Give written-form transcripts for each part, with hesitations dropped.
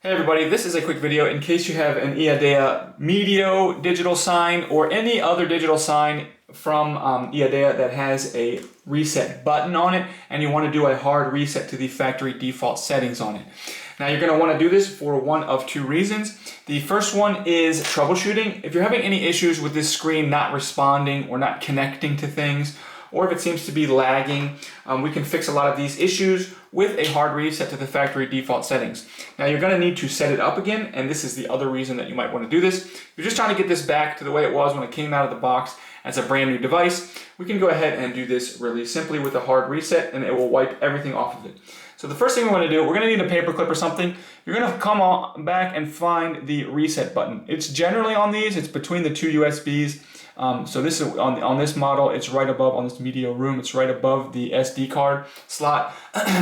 Hey everybody, this is a quick video in case you have an IAdea Digital Sign or any other digital sign from IAdea that has a reset button on it and you want to do a hard reset to the factory default settings on it. Now you're going to want to do this for one of two reasons. The first one is troubleshooting. If you're having any issues with this screen not responding or not connecting to things, or if it seems to be lagging, we can fix a lot of these issues with a hard reset to the factory default settings. Now you're going to need to set it up again, and this is the other reason that you might want to do this. You're just trying to get this back to the way it was when it came out of the box as a brand new device. We can go ahead and do this really simply with a hard reset, and it will wipe everything off of it. So the first thing we want to do, we're going to need a paper clip or something. You're going to come on back and find the reset button. It's generally on these, it's between the two USBs. So this is on this model, it's right above, on this media room, it's right above the SD card slot.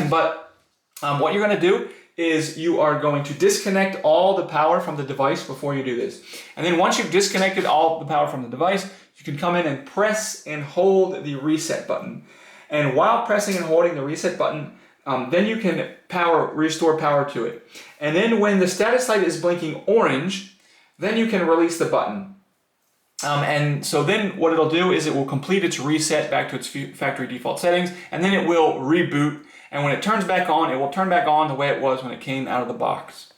But what you're going to do is you are going to disconnect all the power from the device before you do this. And then once you've disconnected all the power from the device, you can come in and press and hold the reset button. And while pressing and holding the reset button, then you can restore power to it. And then when the status light is blinking orange, then you can release the button. And so then what it'll do is it will complete its reset back to its factory default settings, and then it will reboot. And when it turns back on, it will turn back on the way it was when it came out of the box.